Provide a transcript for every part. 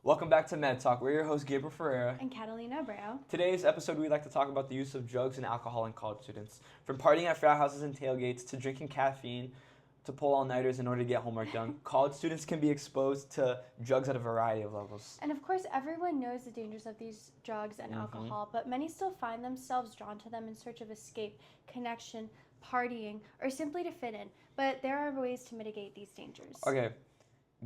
Welcome back to MedTalk. We're your hosts, Gabriel Ferreira. And Katalina, Abreu. Today's episode, we'd like to talk about the use of drugs and alcohol in college students. From partying at frat houses and tailgates to drinking caffeine to pull all-nighters in order to get homework done, college students can be exposed to drugs at a variety of levels. And of course, everyone knows the dangers of these drugs and alcohol, but many still find themselves drawn to them in search of escape, connection, partying, or simply to fit in. But there are ways to mitigate these dangers. Okay.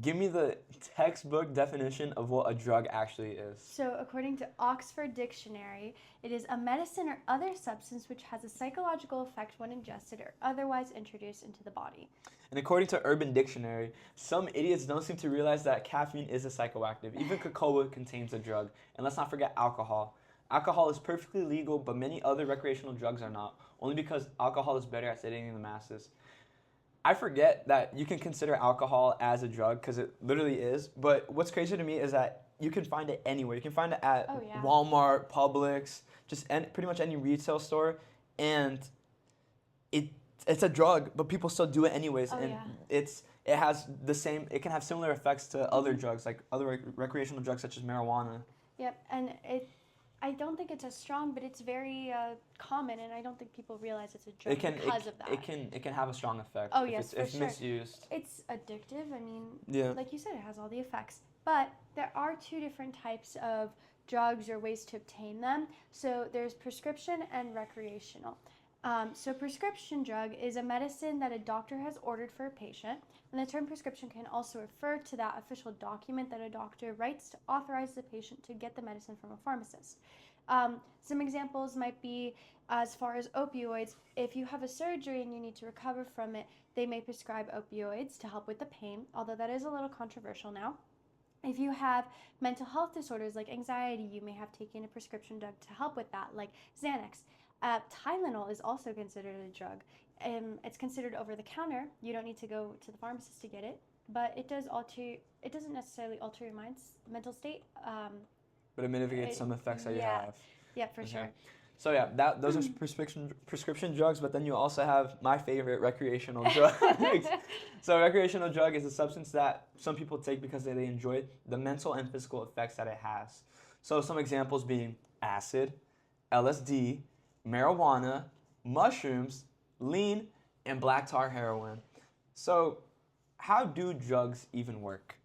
Give me the textbook definition of what a drug actually is. So, according to Oxford Dictionary, it is a medicine or other substance which has a psychological effect when ingested or otherwise introduced into the body. And according to Urban Dictionary, some idiots don't seem to realize that caffeine is a psychoactive. Even cocoa contains a drug. And let's not forget alcohol. Alcohol is perfectly legal, but many other recreational drugs are not, only because alcohol is better at sedating the masses. I forget that you can consider alcohol as a drug because it literally is. But what's crazy to me is that you can find it anywhere. You can find it at Walmart, Publix, pretty much any retail store. And it's a drug, but people still do it anyways. It can have similar effects to other drugs, like other recreational drugs such as marijuana. Yep, and I don't think it's as strong, but it's very common, and I don't think people realize it's a drug because of that. It can have a strong effect. Oh, yes, for if sure. misused. It's addictive. I mean, yeah. Like you said, it has all the effects. But there are two different types of drugs or ways to obtain them. So there's prescription and recreational. So prescription drug is a medicine that a doctor has ordered for a patient, and the term prescription can also refer to that official document that a doctor writes to authorize the patient to get the medicine from a pharmacist. Some examples might be as far as opioids. If you have a surgery and you need to recover from it, they may prescribe opioids to help with the pain, although that is a little controversial now. If you have mental health disorders like anxiety, you may have taken a prescription drug to help with that, like Xanax. Tylenol is also considered a drug. It's considered over the counter. You don't need to go to the pharmacist to get it, but it doesn't necessarily alter your mental state. But it mitigates some effects that you have. Yeah, for sure. So yeah, those are prescription drugs, but then you also have my favorite, recreational drugs. So a recreational drug is a substance that some people take because they enjoy the mental and physical effects that it has. So some examples being acid, LSD, marijuana, mushrooms, lean, and black tar heroin. So how do drugs even work?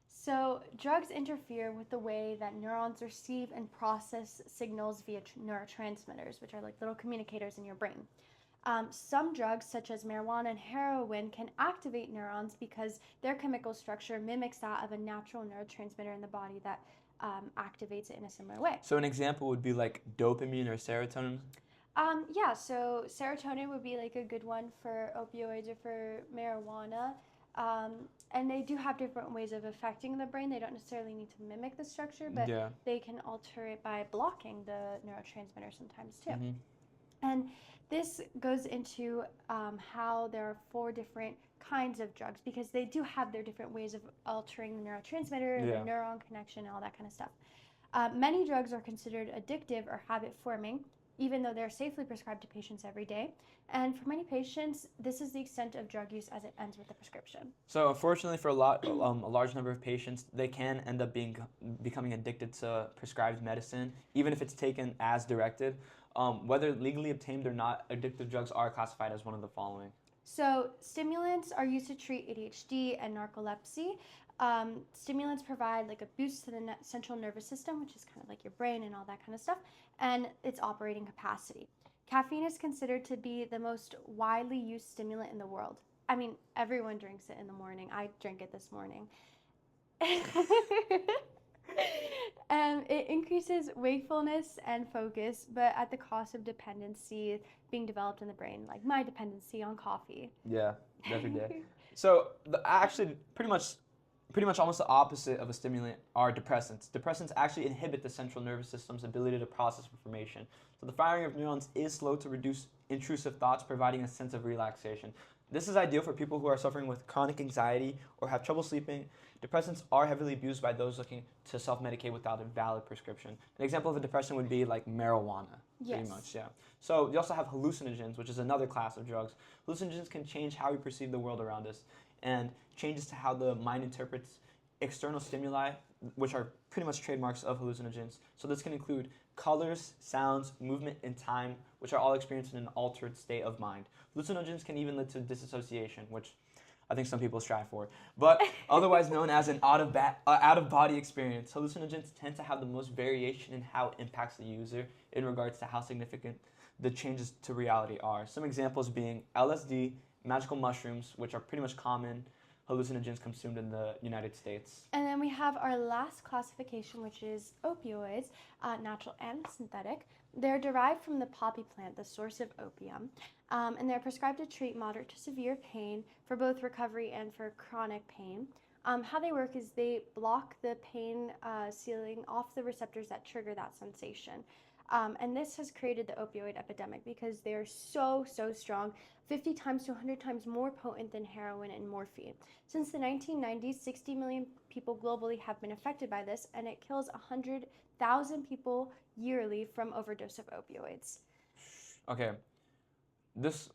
So drugs interfere with the way that neurons receive and process signals via neurotransmitters, which are like little communicators in your brain. Some drugs, such as marijuana and heroin, can activate neurons because their chemical structure mimics that of a natural neurotransmitter in the body that activates it in a similar way. So an example would be like dopamine or serotonin? So serotonin would be like a good one for opioids or for marijuana. And they do have different ways of affecting the brain. They don't necessarily need to mimic the structure, but they can alter it by blocking the neurotransmitter sometimes too. And this goes into how there are 4 different kinds of drugs because they do have their different ways of altering the neurotransmitter and the neuron connection and all that kind of stuff. Many drugs are considered addictive or habit-forming, even though they're safely prescribed to patients every day. And for many patients, this is the extent of drug use as it ends with the prescription. So unfortunately for a large number of patients, they can end up becoming addicted to prescribed medicine, even if it's taken as directed. Whether legally obtained or not, addictive drugs are classified as one of the following. So stimulants are used to treat ADHD and narcolepsy. Stimulants provide like a boost to the central nervous system, which is kind of like your brain and all that kind of stuff, and its operating capacity. Caffeine is considered to be the most widely used stimulant in the world. I mean, everyone drinks it in the morning. I drank it this morning. It increases wakefulness and focus, but at the cost of dependency being developed in the brain, like my dependency on coffee. Yeah, every day. So actually, pretty much almost the opposite of a stimulant are depressants. Depressants actually inhibit the central nervous system's ability to process information. So the firing of neurons is slow to reduce intrusive thoughts, providing a sense of relaxation. This is ideal for people who are suffering with chronic anxiety or have trouble sleeping. Depressants are heavily abused by those looking to self-medicate without a valid prescription. An example of a depression would be like marijuana, pretty much, yeah. So you also have hallucinogens, which is another class of drugs. Hallucinogens can change how we perceive the world around us and changes to how the mind interprets external stimuli, which are pretty much trademarks of hallucinogens. So this can include colors, sounds, movement, and time, which are all experienced in an altered state of mind. Hallucinogens can even lead to disassociation, which I think some people strive for, but otherwise known as an out-of-body experience. Hallucinogens tend to have the most variation in how it impacts the user in regards to how significant the changes to reality are. Some examples being LSD, magical mushrooms, which are pretty much common hallucinogens consumed in the United States. And then we have our last classification, which is opioids, natural and synthetic. They're derived from the poppy plant, the source of opium, and they're prescribed to treat moderate to severe pain for both recovery and for chronic pain. How they work is they block the pain, sealing off the receptors that trigger that sensation. And this has created the opioid epidemic because they are so strong, 50 times to 100 times more potent than heroin and morphine. Since the 1990s, 60 million people globally have been affected by this, and it kills 100,000 people yearly from overdose of opioids. Okay, this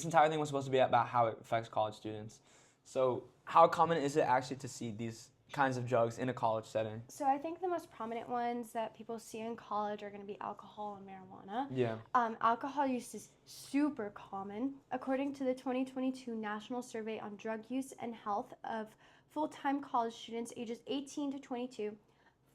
entire thing was supposed to be about how it affects college students. So how common is it actually to see these kinds of drugs in a college setting? So I think the most prominent ones that people see in college are going to be alcohol and marijuana. Yeah. Alcohol use is super common. According to the 2022 National Survey on Drug Use and Health of full-time college students ages 18 to 22,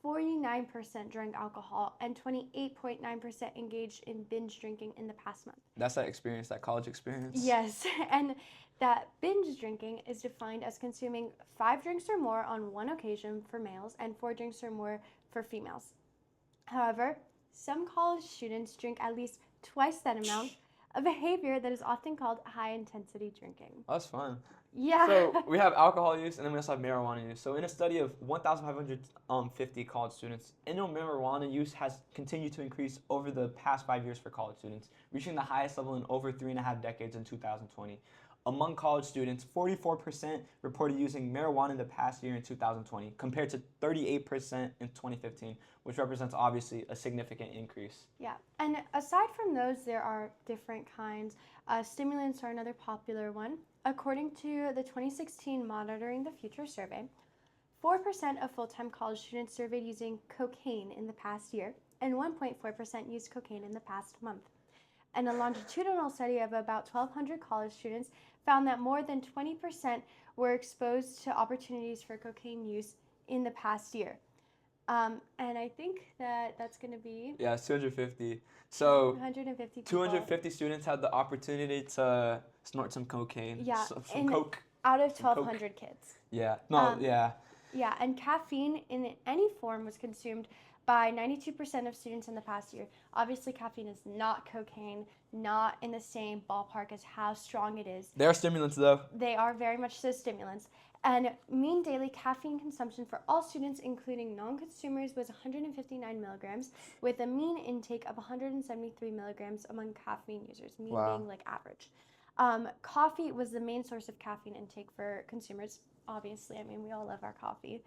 49% drank alcohol and 28.9% engaged in binge drinking in the past month. That's that experience, that college experience? Yes, and that binge drinking is defined as consuming 5 drinks or more on one occasion for males and 4 drinks or more for females. However, some college students drink at least twice that amount, a behavior that is often called high-intensity drinking. That's fun. Yeah. So we have alcohol use, and then we also have marijuana use. So in a study of 1,550 college students, annual marijuana use has continued to increase over the past 5 years for college students, reaching the highest level in over 3.5 decades in 2020. Among college students, 44% reported using marijuana in the past year in 2020, compared to 38% in 2015, which represents obviously a significant increase. Yeah, and aside from those, there are different kinds. Stimulants are another popular one. According to the 2016 Monitoring the Future survey, 4% of full-time college students surveyed using cocaine in the past year, and 1.4% used cocaine in the past month. And a longitudinal study of about 1,200 college students found that more than 20% were exposed to opportunities for cocaine use in the past year. And I think that's going to be... Yeah, it's 250. So 150 people. 250 students had the opportunity to snort some cocaine. Yeah, Some coke. Out of 1,200 kids. Yeah. No, yeah. Yeah, and caffeine in any form was consumed by 92% of students in the past year. Obviously, caffeine is not cocaine, not in the same ballpark as how strong it is. They are stimulants, though. They are very much so stimulants. And mean daily caffeine consumption for all students, including non-consumers, was 159 milligrams, with a mean intake of 173 milligrams among caffeine users, mean being like average. Coffee was the main source of caffeine intake for consumers. Obviously, I mean, we all love our coffee.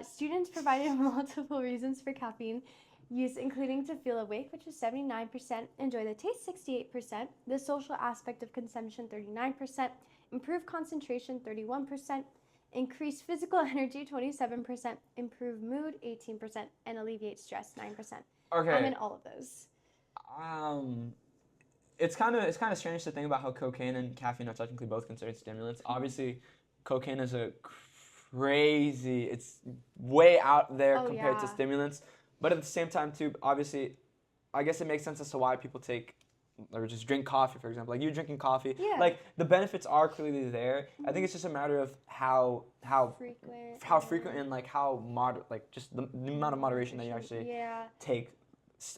Students provided multiple reasons for caffeine use, including to feel awake, which is 79%, enjoy the taste, 68%, the social aspect of consumption, 39%, improve concentration, 31%, increase physical energy, 27%, improve mood, 18%, and alleviate stress, 9%. Okay. I'm in all of those. It's kind of strange to think about how cocaine and caffeine are technically both considered stimulants. Obviously, cocaine is it's way out there compared to stimulants. But at the same time, too, obviously, I guess it makes sense as to why people take or just drink coffee, for example. Like, you're drinking coffee. Yeah. Like, the benefits are clearly there. Mm-hmm. I think it's just a matter of how frequent and, like, just the amount of moderation that you actually take,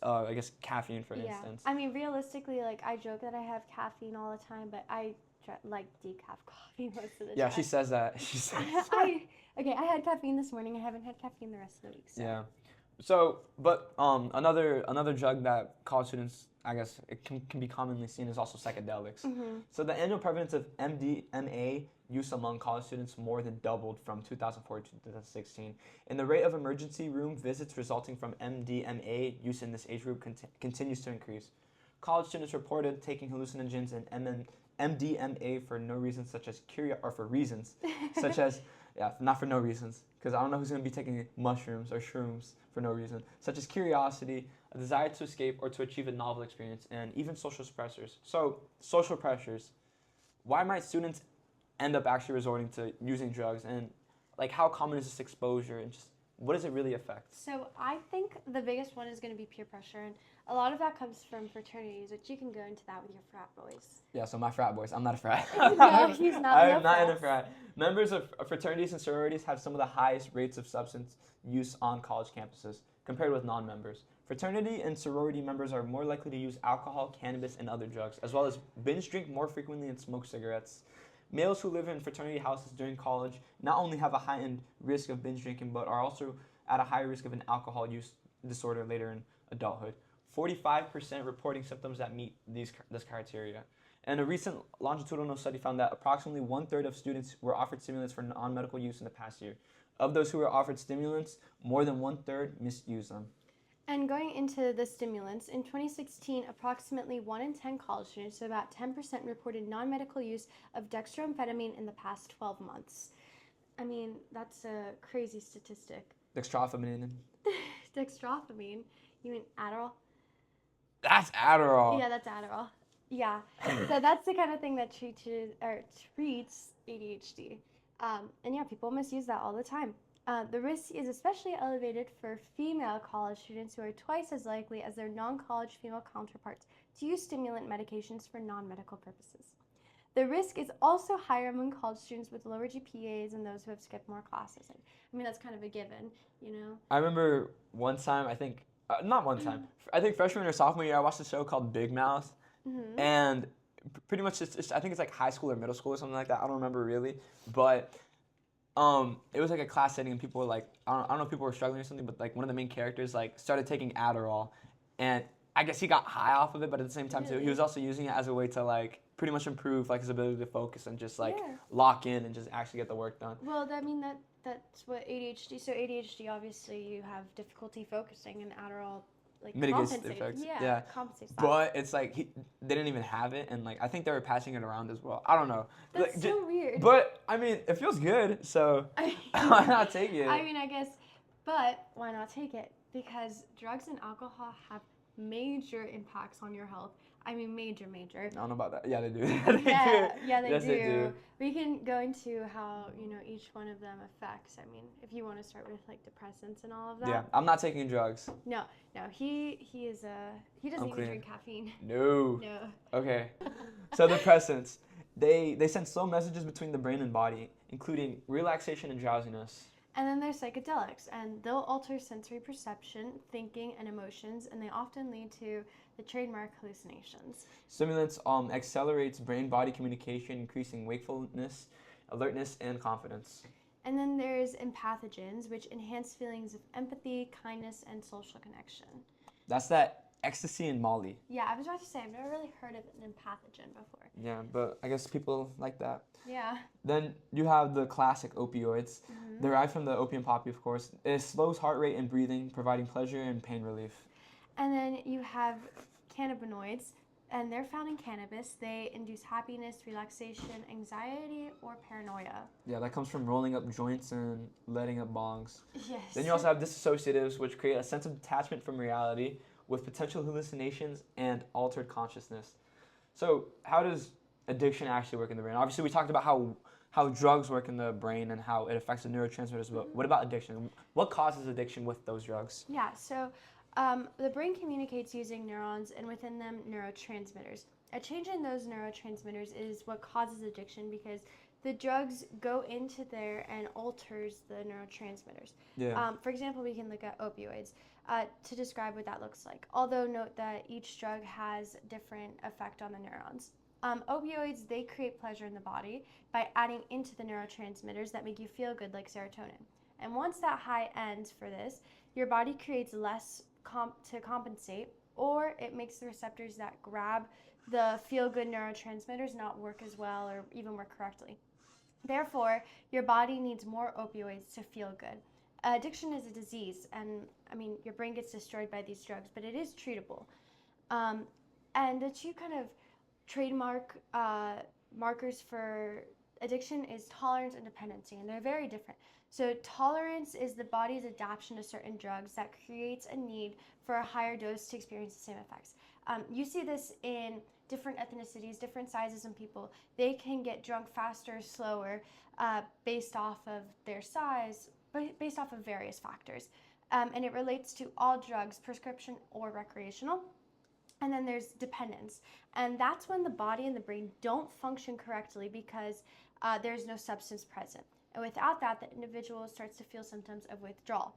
I guess, caffeine, for instance. I mean, realistically, like, I joke that I have caffeine all the time, but I like decaf coffee most of the time. Yeah, she says that. I had caffeine this morning. I haven't had caffeine the rest of the week. So. Yeah. So, but another drug that college students, I guess, it can be commonly seen is also psychedelics. Mm-hmm. So the annual prevalence of MDMA use among college students more than doubled from 2004 to 2016. And the rate of emergency room visits resulting from MDMA use in this age group continues to increase. College students reported taking hallucinogens and MDMA for reasons such as Yeah, not for no reasons. Because I don't know who's going to be taking mushrooms or shrooms for no reason, such as curiosity, a desire to escape or to achieve a novel experience, and even social stressors. So, social pressures. Why might students end up actually resorting to using drugs, and like how common is this exposure, and just what does it really affect? So I think the biggest one is going to be peer pressure, and a lot of that comes from fraternities, which you can go into that with your frat boys. Yeah, so my frat boys. I'm not a frat. No, he's not. I'm No not in a frats. frat. Members of fraternities and sororities have some of the highest rates of substance use on college campuses compared with non-members. Fraternity and sorority members are more likely to use alcohol, cannabis, and other drugs, as well as binge drink more frequently and smoke cigarettes. Males who live in fraternity houses during college not only have a heightened risk of binge drinking, but are also at a higher risk of an alcohol use disorder later in adulthood. 45% reporting symptoms that meet this criteria. And a recent longitudinal study found that approximately one-third of students were offered stimulants for non-medical use in the past year. Of those who were offered stimulants, more than one-third misused them. And going into the stimulants, in 2016, approximately 1 in 10 college students, so about 10%, reported non-medical use of dextroamphetamine in the past 12 months. I mean, that's a crazy statistic. Dextroamphetamine. Dextroamphetamine? You mean Adderall? That's Adderall. Yeah, that's Adderall. Yeah. So that's the kind of thing that treats ADHD. And yeah, people misuse that all the time. The risk is especially elevated for female college students who are twice as likely as their non-college female counterparts to use stimulant medications for non-medical purposes. The risk is also higher among college students with lower GPAs and those who have skipped more classes. I mean, that's kind of a given, you know? I remember one time, I think, not one time, I think freshman or sophomore year, I watched a show called Big Mouth. Mm-hmm. And pretty much I think it's like high school or middle school or something like that. I don't remember really. But it was like a class setting and people were like, I don't know if people were struggling or something, but like one of the main characters like started taking Adderall. And I guess he got high off of it, but at the same time too, he was also using it as a way to like pretty much improve like his ability to focus and just like lock in and just actually get the work done. Well, I mean, that's what ADHD, so ADHD, obviously you have difficulty focusing, and Adderall like Mitigates the compensates. effects. Yeah, compensates that. But it's like they didn't even have it, and like I think they were passing it around as well. I don't know. That's like, so weird. But I mean, it feels good, so why not take it? I mean, I guess, but why not take it? Because drugs and alcohol have major impacts on your health. I mean, major. I don't know about that. Yeah, they do. Yeah, they Yes, do. they do. We can go into how, each one of them affects. I mean, if you want to start with like depressants and all of that. Yeah, I'm not taking drugs. No, he doesn't even drink caffeine. No. No. Okay. So depressants, they send slow messages between the brain and body, including relaxation and drowsiness. And then there's psychedelics, and they'll alter sensory perception, thinking, and emotions, and they often lead to the trademark hallucinations. Stimulants accelerates brain-body communication, increasing wakefulness, alertness, and confidence. And then there's empathogens, which enhance feelings of empathy, kindness, and social connection. That's that ecstasy and Molly. Yeah, I was about to say, I've never really heard of an empathogen before. Yeah, but I guess people like that. Yeah. Then you have the classic opioids, derived from the opium poppy, of course. It slows heart rate and breathing, providing pleasure and pain relief. And then you have cannabinoids, and they're found in cannabis. They induce happiness, relaxation, anxiety, or paranoia. Yeah, that comes from rolling up joints and letting up bongs. Yes. Then you also have dissociatives, which create a sense of detachment from reality with potential hallucinations and altered consciousness. So how does addiction actually work in the brain? Obviously, we talked about how drugs work in the brain and how it affects the neurotransmitters, but what about addiction? What causes addiction with those drugs? Yeah, so the brain communicates using neurons, and within them, neurotransmitters. A change in those neurotransmitters is what causes addiction because the drugs go into there and alters the neurotransmitters. Yeah. For example, we can look at opioids to describe what that looks like. Although note that each drug has different effect on the neurons. Opioids, they create pleasure in the body by adding into the neurotransmitters that make you feel good, like serotonin. And once that high ends for this, your body creates less to compensate, or it makes the receptors that grab the feel-good neurotransmitters not work as well or even work correctly. Therefore, your body needs more opioids to feel good. Addiction is a disease, and I mean, your brain gets destroyed by these drugs, but it is treatable. And the two kind of trademark markers for addiction is tolerance and dependency, and they're very different. So tolerance is the body's adaptation to certain drugs that creates a need for a higher dose to experience the same effects. You see this in different ethnicities, different sizes of people. They can get drunk faster, slower, based off of their size, based off of various factors. And it relates to all drugs, prescription or recreational. And then there's dependence. And that's when the body and the brain don't function correctly because there's no substance present. And without that, the individual starts to feel symptoms of withdrawal.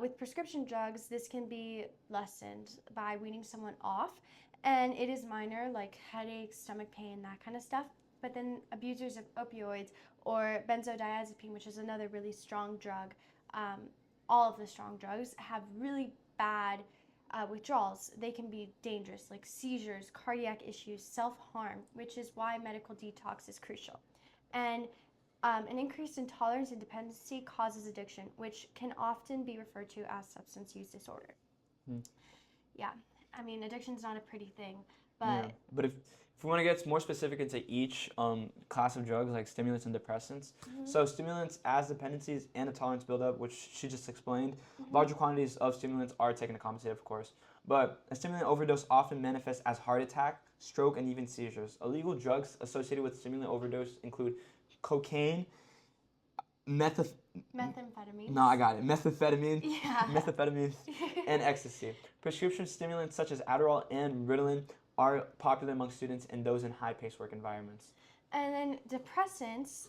With prescription drugs, this can be lessened by weaning someone off. And it is minor, like headaches, stomach pain, that kind of stuff. But then abusers of opioids or benzodiazepine, which is another really strong drug, all of the strong drugs have really bad withdrawals. They can be dangerous, like seizures, cardiac issues, self-harm, which is why medical detox is crucial. And an increase in tolerance and dependency causes addiction, which can often be referred to as substance use disorder. Yeah, I mean, addiction's not a pretty thing, but... Yeah. But if we want to get more specific into each class of drugs, like stimulants and depressants, so stimulants as dependencies and a tolerance buildup, which she just explained, larger quantities of stimulants are taken to compensate, of course. But a stimulant overdose often manifests as heart attack, stroke, and even seizures. Illegal drugs associated with stimulant overdose include cocaine, methamphetamine. No, I got it. Methamphetamine. Yeah. Methamphetamines and ecstasy. Prescription stimulants such as Adderall and Ritalin are popular among students and those in high-paced work environments. And then depressants,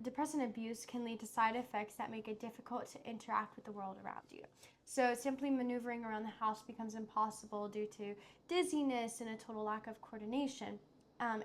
depressant abuse can lead to side effects that make it difficult to interact with the world around you. So simply maneuvering around the house becomes impossible due to dizziness and a total lack of coordination.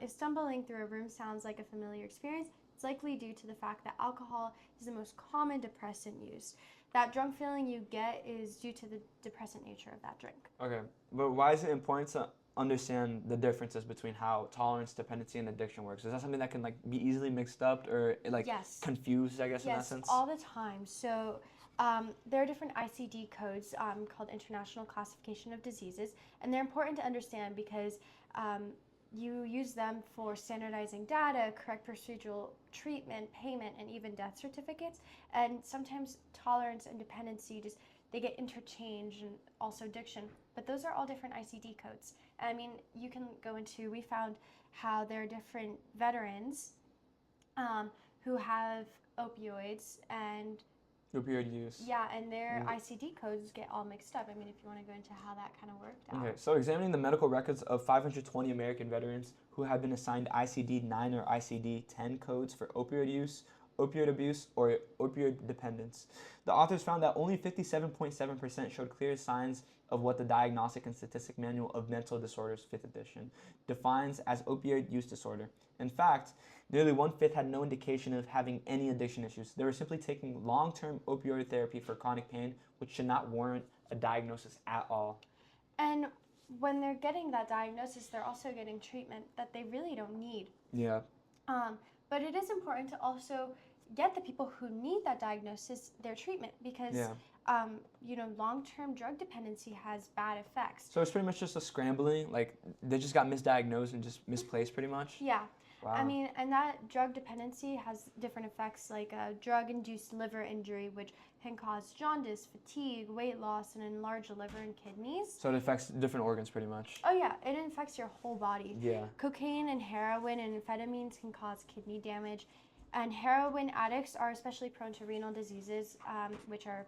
If stumbling through a room sounds like a familiar experience, it's likely due to the fact that alcohol is the most common depressant used. That drunk feeling you get is due to the depressant nature of that drink. Okay, but why is it important to understand the differences between how tolerance, dependency, and addiction works? Is that something that can be easily mixed up or Yes. confused, I guess, in that sense? Yes, all the time. So there are different ICD codes called International Classification of Diseases, and they're important to understand because you use them for standardizing data, correct procedural treatment, payment, and even death certificates. And sometimes tolerance and dependency they get interchanged, and also addiction. But those are all different ICD codes. I mean, you can go into, we found how there are different veterans who have opioids and opioid use. Yeah, and their ICD codes get all mixed up. I mean, if you want to go into how that kind of worked out. Okay, so examining the medical records of 520 American veterans who have been assigned ICD-9 or ICD-10 codes for opioid use, opioid abuse, or opioid dependence, the authors found that only 57.7% showed clear signs of what the Diagnostic and Statistic Manual of Mental Disorders, 5th edition, defines as opioid use disorder. In fact, nearly 1/5 had no indication of having any addiction issues. They were simply taking long-term opioid therapy for chronic pain, which should not warrant a diagnosis at all. And when they're getting that diagnosis, they're also getting treatment that they really don't need. Yeah. But it is important to also get the people who need that diagnosis their treatment because, long-term drug dependency has bad effects. So it's pretty much just a scrambling, they just got misdiagnosed and just misplaced pretty much? Yeah. Wow. I mean, and that drug dependency has different effects like drug-induced liver injury, which can cause jaundice, fatigue, weight loss, and enlarge the liver and kidneys. So it affects different organs pretty much? Oh yeah, it affects your whole body. Yeah. Cocaine and heroin and amphetamines can cause kidney damage. And heroin addicts are especially prone to renal diseases, which are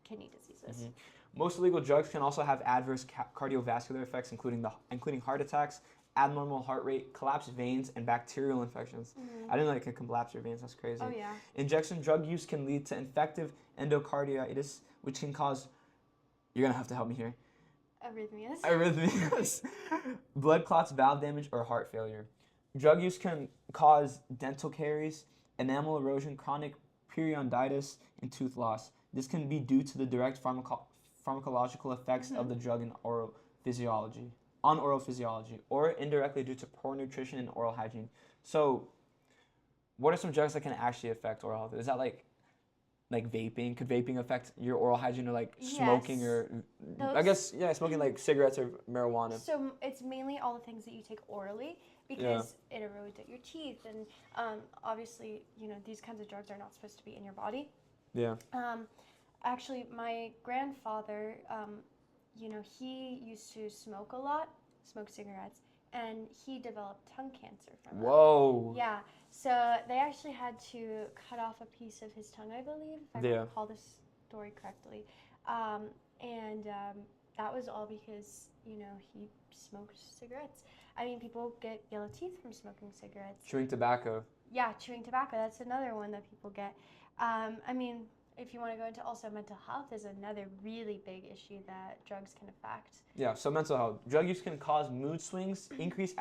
kidney diseases. Most illegal drugs can also have adverse cardiovascular effects, including heart attacks, abnormal heart rate, collapsed veins, and bacterial infections. I didn't know it could collapse your veins. That's crazy. Oh, yeah. Injection drug use can lead to infective endocarditis, which can cause, you're going to have to help me here, arrhythmias, blood clots, valve damage, or heart failure. Drug use can cause dental caries, enamel erosion, chronic periodontitis, and tooth loss. This can be due to the direct pharmacological effects of the drug on oral physiology, or indirectly due to poor nutrition and oral hygiene. So, what are some drugs that can actually affect oral health? Is that like vaping? Could vaping affect your oral hygiene, or like smoking, Yes. or I Those, guess smoking like cigarettes or marijuana? so it's mainly all the things that you take orally because it erodes at your teeth, and obviously, these kinds of drugs are not supposed to be in your body. Yeah. Actually, my grandfather, he used to smoke a lot, smoke cigarettes, and he developed tongue cancer from that. Whoa. Yeah, so they actually had to cut off a piece of his tongue, I believe, if I recall this story correctly. And that was all because, he smoked cigarettes. I mean, people get yellow teeth from smoking cigarettes. Chewing tobacco. Yeah, chewing tobacco. That's another one that people get. I mean, if you want to go into also mental health is another really big issue that drugs can affect. Yeah, so mental health. Drug use can cause mood swings, increase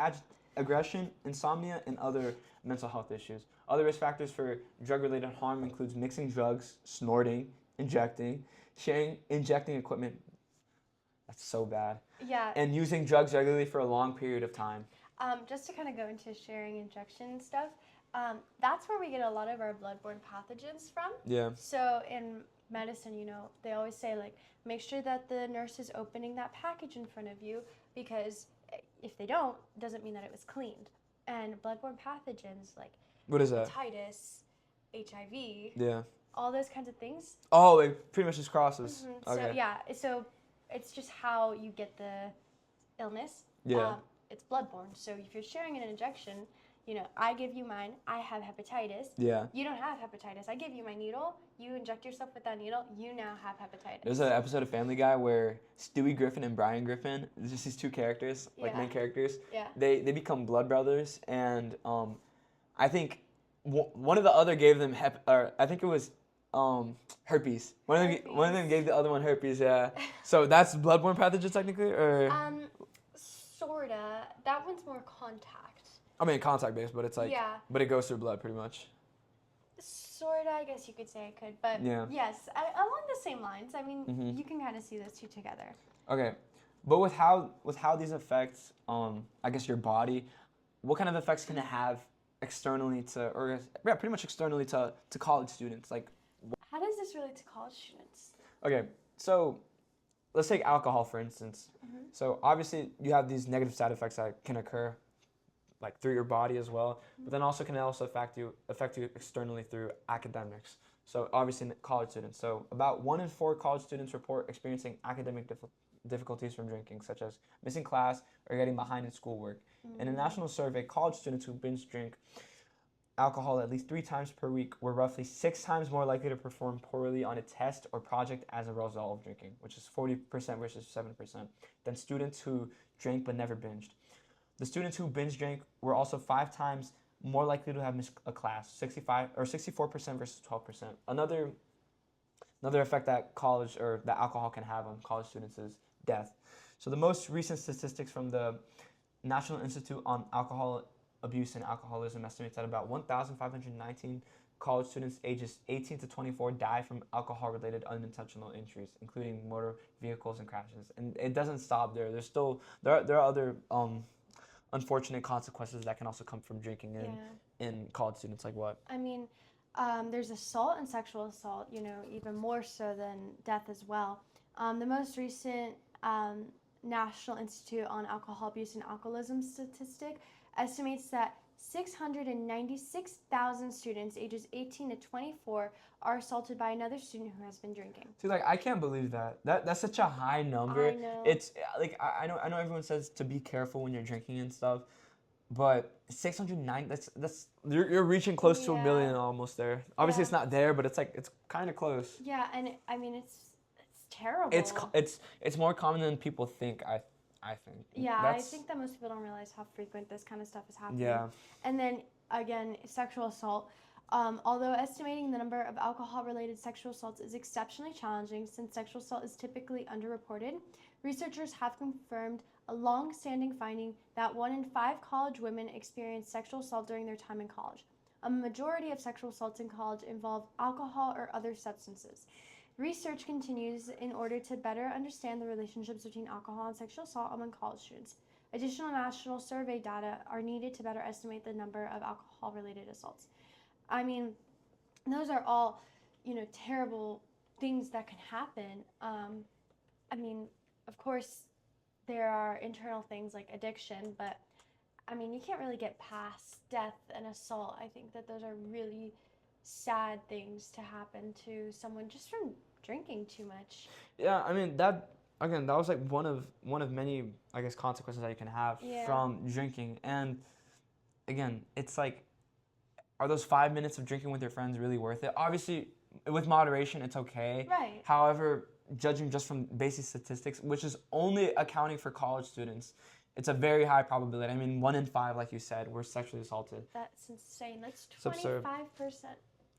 aggression, insomnia, and other mental health issues. Other risk factors for drug-related harm includes mixing drugs, snorting, injecting, sharing injecting equipment. That's so bad. Yeah. And using drugs regularly for a long period of time. Just to kind of go into sharing injection stuff, that's where we get a lot of our bloodborne pathogens from. Yeah. So in medicine, they always say, like, make sure that the nurse is opening that package in front of you, because if they don't, it doesn't mean that it was cleaned. And bloodborne pathogens like What is that? hepatitis, HIV, Yeah. all those kinds of things. Oh, it pretty much just crosses. Mm-hmm. Okay. So yeah, so it's just how you get the illness. Yeah. It's bloodborne. So if you're sharing an injection, I give you mine. I have hepatitis. Yeah. You don't have hepatitis. I give you my needle. You inject yourself with that needle. You now have hepatitis. There's an episode of Family Guy where Stewie Griffin and Brian Griffin, it's just these two characters, like main characters. Yeah. They become blood brothers, and I think one of the other gave them I think it was herpes. One of them gave the other one herpes. Yeah. So that's bloodborne pathogen technically, or sorta. That one's more contact. I mean contact based, but it's like but it goes through blood pretty much. Sorta, I guess you could say it could, but yes, along the same lines. I mean, you can kind of see those two together. Okay, but with how these affect, I guess your body, what kind of effects can it have externally pretty much externally to college students? Like, how does this relate to college students? Okay, so let's take alcohol for instance. Mm-hmm. So obviously you have these negative side effects that can occur, like through your body as well, but then also can affect you externally through academics. So obviously college students. So about 1 in 4 college students report experiencing academic difficulties from drinking, such as missing class or getting behind in schoolwork. In a national survey, college students who binge drink alcohol at least 3 times per week were roughly 6 times more likely to perform poorly on a test or project as a result of drinking, which is 40% versus 7%, than students who drank but never binged. The students who binge drank were also 5 times more likely to have missed a class, 64% versus 12%. Another effect that alcohol can have on college students is death. So the most recent statistics from the National Institute on Alcohol Abuse and Alcoholism estimates that about 1,519 college students ages 18 to 24 die from alcohol-related unintentional injuries, including motor vehicles and crashes. And it doesn't stop there. There are other unfortunate consequences that can also come from drinking in college students. Like what? I mean, there's assault and sexual assault, even more so than death as well. The most recent National Institute on Alcohol Abuse and Alcoholism statistic estimates that 696,000 students ages 18 to 24 are assaulted by another student who has been drinking. See, like, I can't believe that's such a high number. I know. It's like I know everyone says to be careful when you're drinking and stuff, but 609, that's you're reaching close to 1 million almost there. Obviously it's not there, but it's kind of close. Yeah, and I mean it's terrible. It's more common than people think. I think. Yeah, I think that most people don't realize how frequent this kind of stuff is happening. Yeah. And then again, sexual assault. Although estimating the number of alcohol-related sexual assaults is exceptionally challenging since sexual assault is typically underreported, researchers have confirmed a long-standing finding that 1 in 5 college women experience sexual assault during their time in college. A majority of sexual assaults in college involve alcohol or other substances. Research continues in order to better understand the relationships between alcohol and sexual assault among college students. Additional national survey data are needed to better estimate the number of alcohol-related assaults. I mean, those are all terrible things that can happen. I mean, of course, there are internal things like addiction, but I mean, you can't really get past death and assault. I think that those are really sad things to happen to someone just from drinking too much. Yeah, I mean that again. That was like one of many, I guess, consequences that you can have Yeah. from drinking. And again, it's like, are those 5 minutes of drinking with your friends really worth it? Obviously, with moderation, it's okay. Right. However, judging just from basic statistics, which is only accounting for college students, it's a very high probability. I mean, 1 in 5, like you said, were sexually assaulted. That's insane. That's It's absurd. 25%.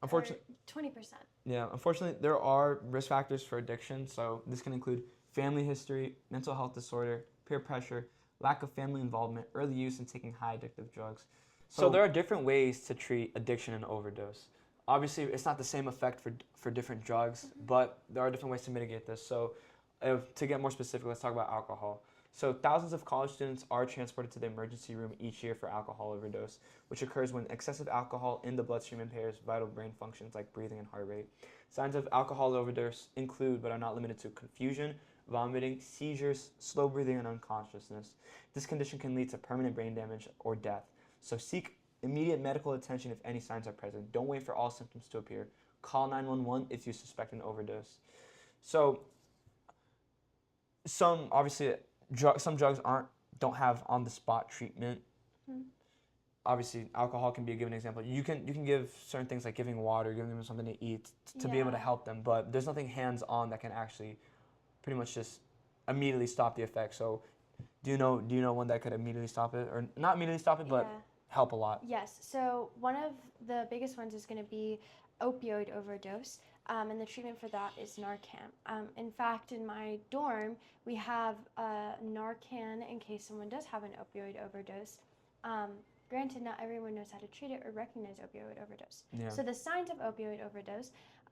Unfortunately, 20%. yeah, unfortunately, there are risk factors for addiction. So this can include family history, mental health disorder, peer pressure, lack of family involvement, early use, and taking high addictive drugs. So there are different ways to treat addiction and overdose. Obviously, it's not the same effect for different drugs, but there are different ways to mitigate this. So to get more specific, let's talk about alcohol. So thousands of college students are transported to the emergency room each year for alcohol overdose, which occurs when excessive alcohol in the bloodstream impairs vital brain functions like breathing and heart rate. Signs of alcohol overdose include, but are not limited to, confusion, vomiting, seizures, slow breathing, and unconsciousness. This condition can lead to permanent brain damage or death. So seek immediate medical attention if any signs are present. Don't wait for all symptoms to appear. Call 911 if you suspect an overdose. So some obviously some drugs don't have on the spot treatment. Mm-hmm. Obviously, alcohol can be a given example. You can give certain things like giving water, giving them something to eat to be able to help them, but there's nothing hands-on that can actually pretty much just immediately stop the effect. So do you know one that could immediately stop it, or not immediately stop it, but help a lot? Yes. So one of the biggest ones is going to be opioid overdose, and the treatment for that is Narcan. In fact, in my dorm, we have Narcan in case someone does have an opioid overdose. Granted, not everyone knows how to treat it or recognize opioid overdose. Yeah. So the signs of opioid overdose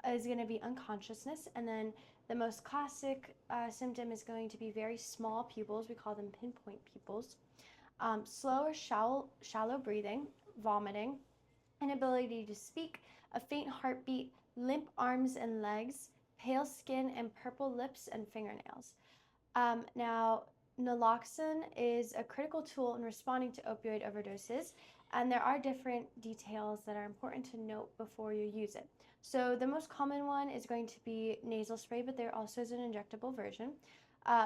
is going to be unconsciousness, and then the most classic symptom is going to be very small pupils. We call them pinpoint pupils. Slow or shallow breathing, vomiting, inability to speak, a faint heartbeat, limp arms and legs, pale skin, and purple lips and fingernails. Now, naloxone is a critical tool in responding to opioid overdoses, and there are different details that are important to note before you use it. So the most common one is going to be nasal spray, but there also is an injectable version.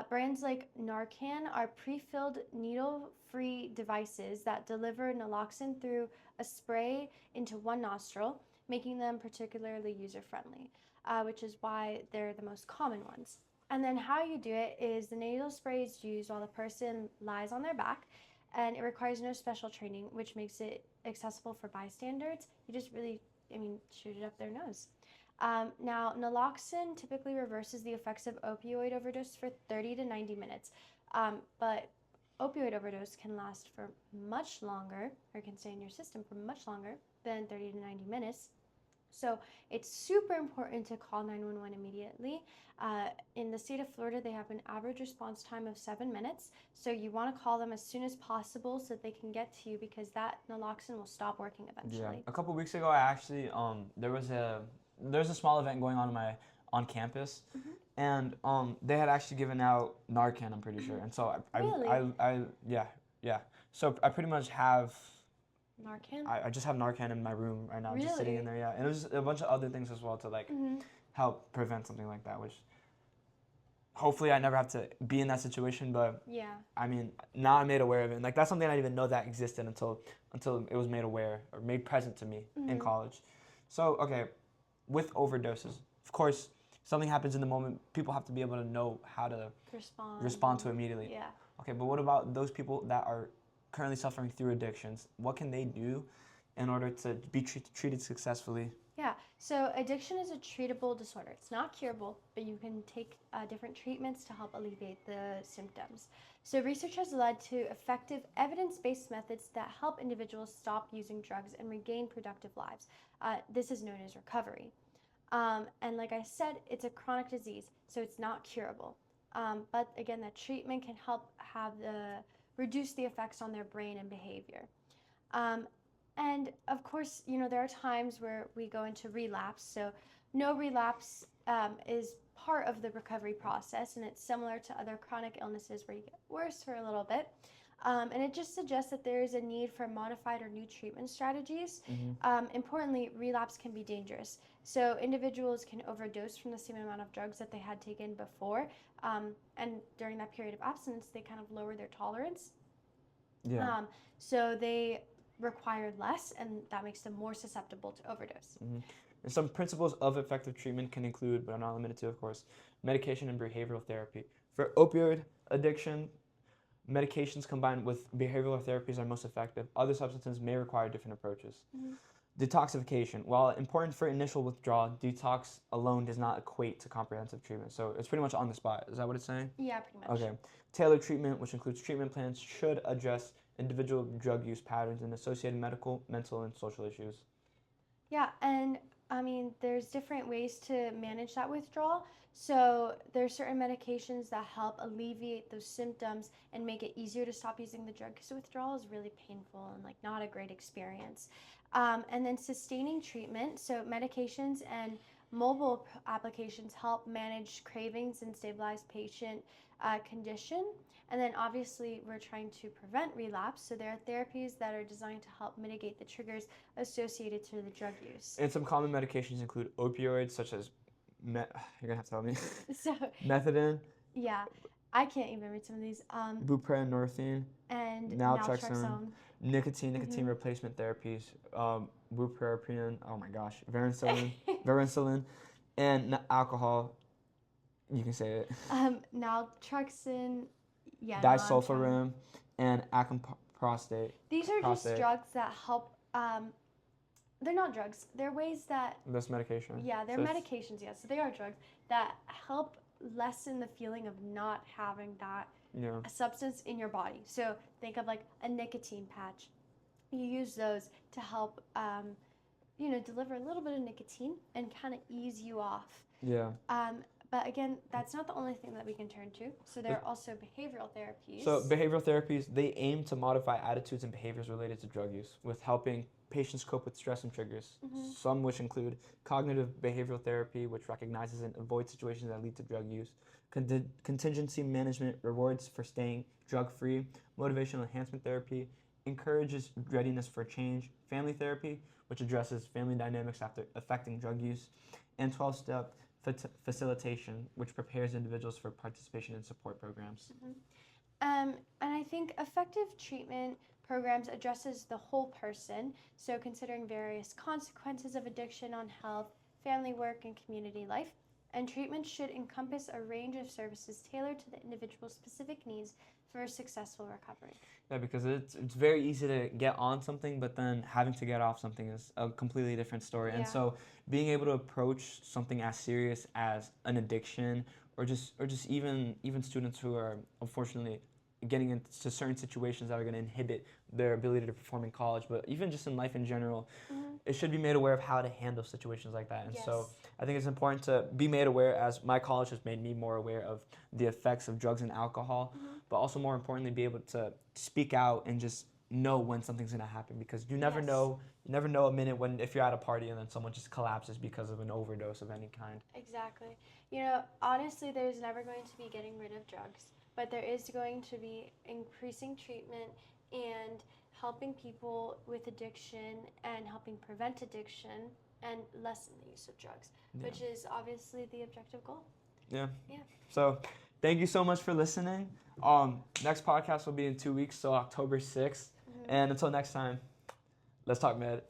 Brands like Narcan are pre-filled needle-free devices that deliver naloxone through a spray into one nostril, making them particularly user-friendly, which is why they're the most common ones. And then how you do it is the nasal spray is used while the person lies on their back, and it requires no special training, which makes it accessible for bystanders. You just really, shoot it up their nose. Now, naloxone typically reverses the effects of opioid overdose for 30 to 90 minutes, but opioid overdose can last for much longer, or can stay in your system for much longer than 30 to 90 minutes. So it's super important to call 911 immediately. In the state of Florida, they have an average response time of 7 minutes. So you want to call them as soon as possible so that they can get to you, because that naloxone will stop working eventually. Yeah. A couple weeks ago, I actually there's a small event going on campus, and they had actually given out Narcan, I'm pretty sure, and so So I pretty much have Narcan? I just have Narcan in my room right now, Really? just sitting in there, and it was a bunch of other things as well to help prevent something like that, which hopefully I never have to be in that situation, but I mean, now I'm made aware of it, and like that's something I didn't even know that existed until it was made aware or made present to me in college. So okay, with overdoses, of course, something happens in the moment, people have to be able to know how to respond to it immediately. Yeah. Okay, but what about those people that are currently suffering through addictions? What can they do in order to be treated successfully? Yeah, so addiction is a treatable disorder. It's not curable, but you can take different treatments to help alleviate the symptoms. So research has led to effective evidence-based methods that help individuals stop using drugs and regain productive lives. This is known as recovery. And like I said, it's a chronic disease, so it's not curable. But again, that treatment can help reduce the effects on their brain and behavior. And of course, there are times where we go into relapse. So no relapse is part of the recovery process, and it's similar to other chronic illnesses where you get worse for a little bit. And it just suggests that there is a need for modified or new treatment strategies. Importantly, relapse can be dangerous. So individuals can overdose from the same amount of drugs that they had taken before. And during that period of abstinence, they kind of lower their tolerance. Yeah. So they require less, and that makes them more susceptible to overdose. And some principles of effective treatment can include, but are not limited to, of course, medication and behavioral therapy. For opioid addiction, medications combined with behavioral therapies are most effective. Other substances may require different approaches. Detoxification. While important for initial withdrawal, detox alone does not equate to comprehensive treatment. So it's pretty much on the spot. Is that what it's saying? Yeah, pretty much. Okay. Tailored treatment, which includes treatment plans, should address individual drug use patterns and associated medical, mental, and social issues. Yeah, and I mean, there's different ways to manage that withdrawal. So there's certain medications that help alleviate those symptoms and make it easier to stop using the drug, because withdrawal is really painful and like not a great experience. And then sustaining treatment, so medications and mobile applications help manage cravings and stabilize patient condition. And then obviously we're trying to prevent relapse, so there are therapies that are designed to help mitigate the triggers associated to the drug use. And some common medications include opioids, such as, you're gonna have to help me, So methadone, yeah, I can't even read some of these. buprenorphine, And naltrexone, nicotine replacement therapies, buprenorphine, oh my gosh, varenicline, and alcohol. You can say it. Naltrexone, yeah. Disulfiram, and acamprostate. These are just drugs that help. They're not drugs. They're ways that. That's medication. Yeah, they're medications. Yeah, so they are drugs that help lessen the feeling of not having that substance in your body. So think of like a nicotine patch. You use those to help, deliver a little bit of nicotine and kind of ease you off. Yeah. But again, that's not the only thing that we can turn to. So there are also behavioral therapies. So behavioral therapies, they aim to modify attitudes and behaviors related to drug use, with helping patients cope with stress and triggers. Some which include cognitive behavioral therapy, which recognizes and avoids situations that lead to drug use. Contingency management, rewards for staying drug-free. Motivational enhancement therapy encourages readiness for change. Family therapy, which addresses family dynamics after affecting drug use. And 12-step facilitation, which prepares individuals for participation in support programs. And I think effective treatment programs addresses the whole person, so considering various consequences of addiction on health, family work, and community life. And treatment should encompass a range of services tailored to the individual's specific needs for a successful recovery. Yeah, because it's very easy to get on something, but then having to get off something is a completely different story. Yeah. And so being able to approach something as serious as an addiction, or just even students who are unfortunately getting into certain situations that are going to inhibit their ability to perform in college, but even just in life in general, it should be made aware of how to handle situations like that. And so I think it's important to be made aware, as my college has made me more aware of the effects of drugs and alcohol, but also more importantly, be able to speak out and just know when something's going to happen, because you never know a minute when, if you're at a party and then someone just collapses because of an overdose of any kind. Exactly. Honestly, there's never going to be getting rid of drugs, but there is going to be increasing treatment and helping people with addiction and helping prevent addiction and lessen the use of drugs, which is obviously the objective goal. Yeah. So thank you so much for listening. Next podcast will be in 2 weeks, so October 6th. And until next time, let's talk med.